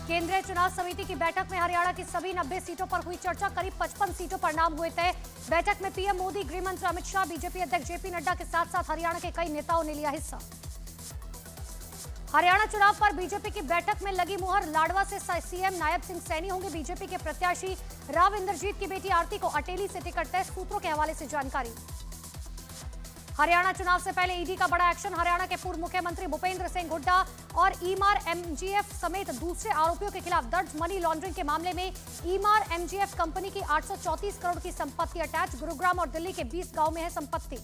केंद्रीय चुनाव समिति की बैठक में हरियाणा की सभी 90 सीटों पर हुई चर्चा। करीब 55 सीटों पर नाम हुए तय। बैठक में पीएम मोदी, गृह मंत्री अमित शाह, बीजेपी अध्यक्ष जेपी नड्डा के साथ साथ हरियाणा के कई नेताओं ने लिया हिस्सा। हरियाणा चुनाव पर बीजेपी की बैठक में लगी मुहर। लाडवा से सीएम नायब सिंह सैनी होंगे बीजेपी के प्रत्याशी। राव इंद्रजीत की बेटी आरती को अटेली से टिकट तय, सूत्रों के हवाले से जानकारी। हरियाणा चुनाव से पहले ईडी का बड़ा एक्शन। हरियाणा के पूर्व मुख्यमंत्री भूपेंद्र सिंह हुड्डा और ईमार एमजीएफ समेत दूसरे आरोपियों के खिलाफ दर्ज मनी लॉन्ड्रिंग के मामले में ईमार एमजीएफ कंपनी की 834 करोड़ की संपत्ति अटैच। गुरुग्राम और दिल्ली के 20 गांव में है संपत्ति।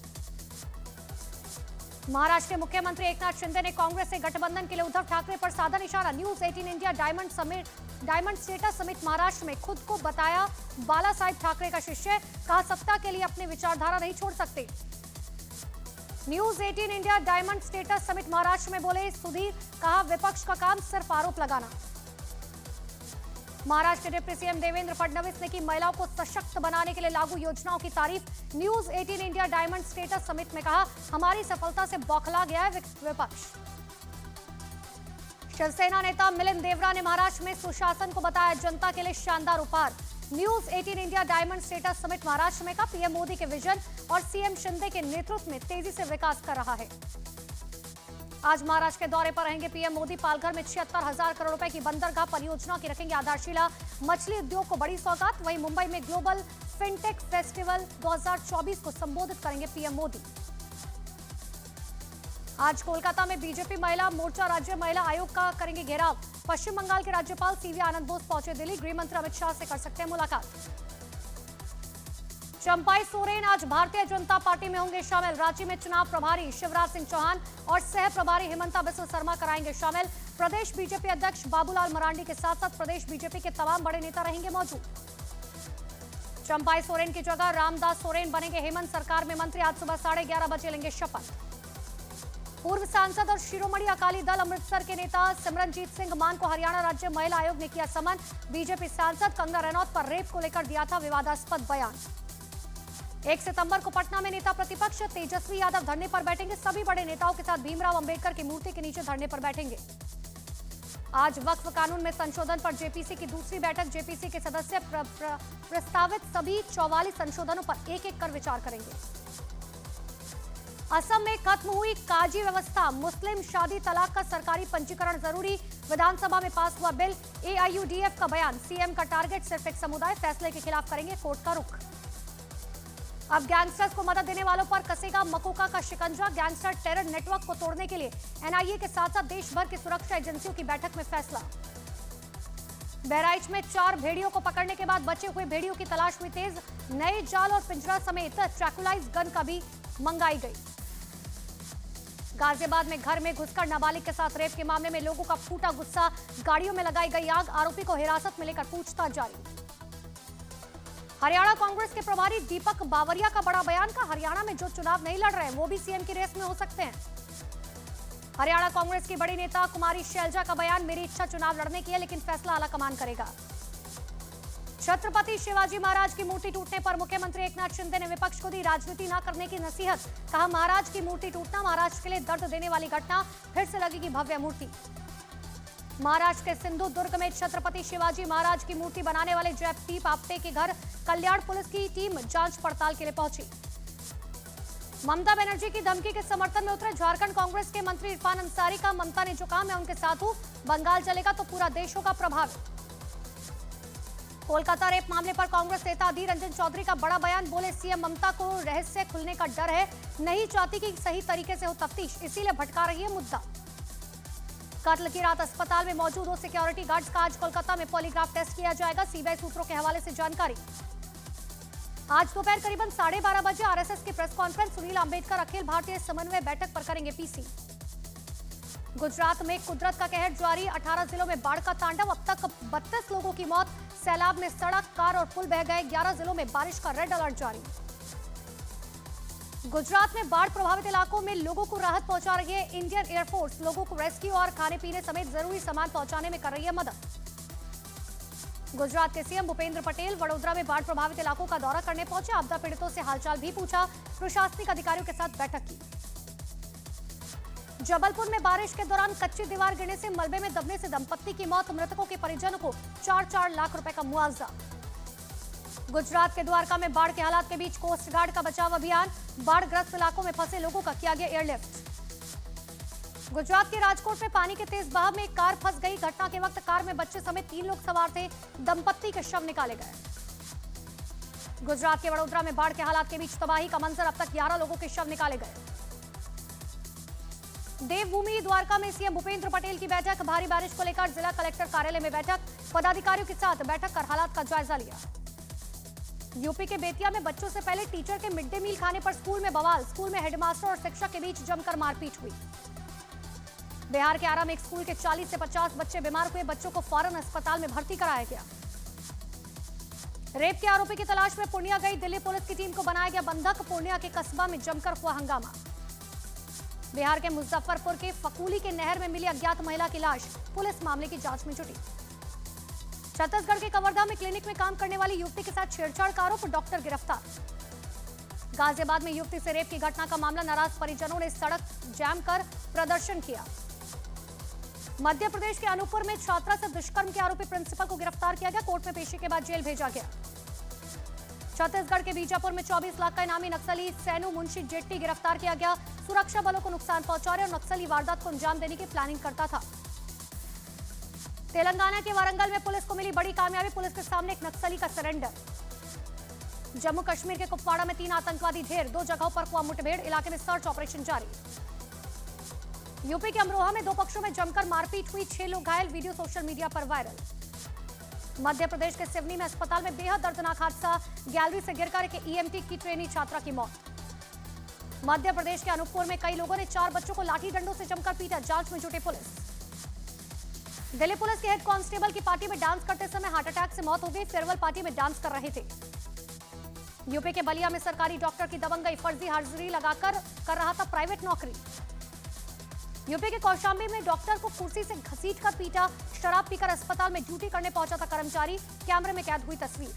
महाराष्ट्र के मुख्यमंत्री एकनाथ शिंदे ने कांग्रेस से गठबंधन के लिए उद्धव ठाकरे पर साधा निशाना। News 18 India diamond status summit Maharashtra में खुद को बताया बाला साहेब ठाकरे का शिष्य। कहा सत्ता के लिए अपनी विचारधारा नहीं छोड़ सकते। News 18 India diamond status summit Maharashtra में बोले सुधीर। कहा विपक्ष का काम सिर्फ आरोप लगाना। महाराष्ट्र के डिप्टी सीएम देवेंद्र फडणवीस ने की महिलाओं को सशक्त बनाने के लिए लागू योजनाओं की तारीफ। News 18 India diamond status summit में कहा हमारी सफलता से बौखला गया है विपक्ष। शिवसेना नेता मिलिंद देवरा ने महाराष्ट्र में सुशासन को बताया जनता के लिए शानदार उपहार। News 18 India diamond status summit Maharashtra में का पीएम मोदी के विजन और सीएम शिंदे के नेतृत्व में तेजी से विकास कर रहा है। आज महाराष्ट्र के दौरे पर रहेंगे पीएम मोदी। पालघर में 76,000 करोड़ रुपए की बंदरगाह परियोजना की रखेंगे आधारशिला। मछली उद्योग को बड़ी सौगात। वहीं मुंबई में ग्लोबल फिनटेक फेस्टिवल 2024 को संबोधित करेंगे पीएम मोदी। आज कोलकाता में बीजेपी महिला मोर्चा राज्य महिला आयोग का करेंगे घेराव। पश्चिम बंगाल के राज्यपाल सीवी आनंद बोस पहुंचे दिल्ली। गृह मंत्री अमित शाह से कर सकते हैं मुलाकात। चंपाई सोरेन आज भारतीय जनता पार्टी में होंगे शामिल। रांची में चुनाव प्रभारी शिवराज सिंह चौहान और सह प्रभारी हेमंता बिस्वा शर्मा कराएंगे शामिल। प्रदेश बीजेपी अध्यक्ष बाबूलाल मरांडी के साथ साथ प्रदेश बीजेपी के तमाम बड़े नेता रहेंगे मौजूद। चंपाई सोरेन की जगह रामदास सोरेन बनेंगे हेमंत सरकार में मंत्री। आज सुबह 11:30 बजे लेंगे शपथ। पूर्व सांसद और शिरोमणि अकाली दल अमृतसर के नेता सिमरनजीत सिंह मान को हरियाणा राज्य महिला आयोग ने किया समन। बीजेपी सांसद कंगना रनौत पर रेप को लेकर दिया था विवादास्पद बयान। 1 सितंबर को पटना में नेता प्रतिपक्ष तेजस्वी यादव धरने पर बैठेंगे। सभी बड़े नेताओं के साथ भीमराव अंबेडकर की मूर्ति के नीचे धरने पर बैठेंगे। आज वक्फ कानून में संशोधन पर जेपीसी की दूसरी बैठक। जेपीसी के सदस्य प्रस्तावित सभी 44 संशोधनों पर एक-एक कर विचार करेंगे। असम में खत्म हुई काजी व्यवस्था। मुस्लिम शादी तलाक का सरकारी पंजीकरण जरूरी। विधानसभा में पास हुआ बिल। एआईयूडीएफ का बयान। सीएम का टारगेट सिर्फ एक समुदाय। फैसले के खिलाफ करेंगे कोर्ट का रुख। अब गैंगस्टर्स को मदद देने वालों पर कसेगा मकोका का शिकंजा। गैंगस्टर टेरर नेटवर्क को तोड़ने के लिए एनआईए के साथ साथ देश भर की सुरक्षा एजेंसियों की बैठक में फैसला। बहराइच में 4 भेड़ियों को पकड़ने के बाद बचे हुए भेड़ियों की तलाश हुई तेज। नए जाल और पिंजरा समेत ट्रैकुलाइज गन का भी मंगाई गई। गाजियाबाद में घर में घुसकर नाबालिग के साथ रेप के मामले में लोगों का फूटा गुस्सा। गाड़ियों में लगाई गई आग। आरोपी को हिरासत में लेकर पूछताछ जारी। हरियाणा कांग्रेस के प्रभारी दीपक बावरिया का बड़ा बयान। का हरियाणा में जो चुनाव नहीं लड़ रहे वो भी सीएम की रेस में हो सकते हैं। हरियाणा कांग्रेस की बड़ी नेता कुमारी शैलजा का बयान। मेरी इच्छा चुनाव लड़ने की है लेकिन फैसला आलाकमान करेगा। छत्रपति शिवाजी महाराज की मूर्ति टूटने पर मुख्यमंत्री एकनाथ शिंदे ने विपक्ष को दी राजनीति न करने की नसीहत। कहा महाराज की मूर्ति टूटना महाराष्ट्र के लिए दर्द देने वाली घटना। फिर से लगेगी भव्य मूर्ति। महाराष्ट्र के सिंधुदुर्ग में छत्रपति शिवाजी महाराज की मूर्ति बनाने वाले जयदीप आप्टे के घर कल्याण पुलिस की टीम जांच पड़ताल के लिए पहुंची। ममता बनर्जी की धमकी के समर्थन में उतरे झारखंड कांग्रेस के मंत्री इरफान अंसारी का। ममता ने जो कहा मैं उनके साथ हूं। बंगाल चलेगा तो पूरा देश होगा प्रभावित। कोलकाता रेप मामले पर कांग्रेस नेता अधीर रंजन चौधरी का बड़ा बयान। बोले सीएम ममता को रहस्य खुलने का डर है। नहीं चाहती कि सही तरीके से हो तफ्तीश, इसीलिए भटका रही है मुद्दा। कत्ल की रात अस्पताल में मौजूद हो सिक्योरिटी गार्ड्स का आज कोलकाता में पॉलीग्राफ टेस्ट किया जाएगा। सीबीआई सूत्रों के हवाले से जानकारी। आज दोपहर करीबन 12:30 बजे आरएसएस की प्रेस कॉन्फ्रेंस। सुनील अंबेडकर अखिल भारतीय समन्वय बैठक पर करेंगे पीसी। गुजरात में कुदरत का कहर जारी। 18 जिलों में बाढ़ का तांडव। अब तक 32 लोगों की मौत। सैलाब में सड़क, कार और पुल बह गए। 11 जिलों में बारिश का रेड अलर्ट जारी। गुजरात में बाढ़ प्रभावित इलाकों में लोगों को राहत पहुंचा रही है इंडियन एयरफोर्स। लोगों को रेस्क्यू और खाने पीने समेत जरूरी सामान पहुंचाने में कर रही है मदद। गुजरात के सीएम भूपेंद्र पटेल वडोदरा में बाढ़ प्रभावित इलाकों का दौरा करने पहुंचे। आपदा पीड़ितों से हालचाल भी पूछा। प्रशासनिक अधिकारियों के साथ बैठक की। जबलपुर में बारिश के दौरान कच्ची दीवार गिरने से मलबे में दबने से दंपत्ति की मौत, मृतकों के परिजनों को 4-4 लाख रुपए का मुआवजा। गुजरात के द्वारका में बाढ़ के हालात के बीच कोस्ट गार्ड का बचाव अभियान, बाढ़ग्रस्त इलाकों में फंसे लोगों का किया गया एयरलिफ्ट। गुजरात के राजकोट में पानी के तेज बहाव में एक कार फंस गई। घटना के वक्त कार में बच्चे समेत 3 लोग सवार थे। दंपत्ति के शव निकाले गए। गुजरात के वडोदरा में बाढ़ के हालात के बीच तबाही का मंजर, अब तक 11 लोगों के शव निकाले गए। देवभूमि द्वारका में सीएम भूपेंद्र पटेल की बैठक, भारी बारिश को लेकर जिला कलेक्टर कार्यालय में बैठक, पदाधिकारियों के साथ बैठक कर हालात का जायजा लिया। यूपी के बेतिया में बच्चों से पहले टीचर के मिड डे मील खाने पर स्कूल में बवाल, स्कूल में हेडमास्टर और शिक्षक के बीच जमकर मारपीट हुई। बिहार के आरा में एक स्कूल के 40 से 50 बच्चे बीमार हुए, बच्चों को फौरन अस्पताल में भर्ती कराया गया। रेप के आरोपी की तलाश में पूर्णिया गई दिल्ली पुलिस की टीम को बनाया गया बंधक, पूर्णिया के कस्बा में जमकर हुआ हंगामा। बिहार के मुजफ्फरपुर के फकूली के नहर में मिली अज्ञात महिला की लाश, पुलिस मामले की जांच में जुटी। छत्तीसगढ़ के कवर्धा में क्लिनिक में काम करने वाली युवती के साथ छेड़छाड़ का आरोप, डॉक्टर गिरफ्तार। गाजियाबाद में युवती से रेप की घटना का मामला, नाराज परिजनों ने सड़क जाम कर प्रदर्शन किया। मध्य प्रदेश के अनूपपुर में छात्रा से दुष्कर्म के आरोपी प्रिंसिपल को गिरफ्तार किया गया, कोर्ट में पेशी के बाद जेल भेजा गया। छत्तीसगढ़ के बीजापुर में 24 लाख का इनामी नक्सली सैनू मुंशी जेट्टी गिरफ्तार किया गया। सुरक्षा बलों को नुकसान पहुंचा रहे और नक्सली वारदात को अंजाम देने की प्लानिंग करता था। तेलंगाना के वारंगल में पुलिस को मिली बड़ी कामयाबी, पुलिस के सामने एक नक्सली का सरेंडर। जम्मू कश्मीर के कुपवाड़ा में 3 आतंकवादी ढेर, 2 जगहों पर हुआ मुठभेड़, इलाके में सर्च ऑपरेशन जारी। यूपी के अमरोहा में 2 पक्षों में जमकर मारपीट हुई, 6 लोग घायल, वीडियो सोशल मीडिया पर वायरल। मध्य प्रदेश के सिवनी में अस्पताल में बेहद दर्दनाक हादसा, गैलरी से गिरकर एक ईएमटी की ट्रेनी छात्रा की मौत। मध्य प्रदेश के अनूपपुर में कई लोगों ने 4 बच्चों को लाठी डंडों से जमकर पीटा, जांच में जुटी पुलिस। दिल्ली पुलिस के हेड कांस्टेबल की पार्टी में डांस करते समय हार्ट अटैक से मौत हो गई, फेयरवेल पार्टी में डांस कर रहे थे। यूपी के बलिया में सरकारी डॉक्टर की दबंगई, फर्जी हाजिरी लगाकर कर रहा था प्राइवेट नौकरी। यूपी के कौशाम्बी में डॉक्टर को कुर्सी से घसीटकर पीटा, शराब पीकर अस्पताल में ड्यूटी करने पहुंचा था कर्मचारी, कैमरे में कैद हुई तस्वीर।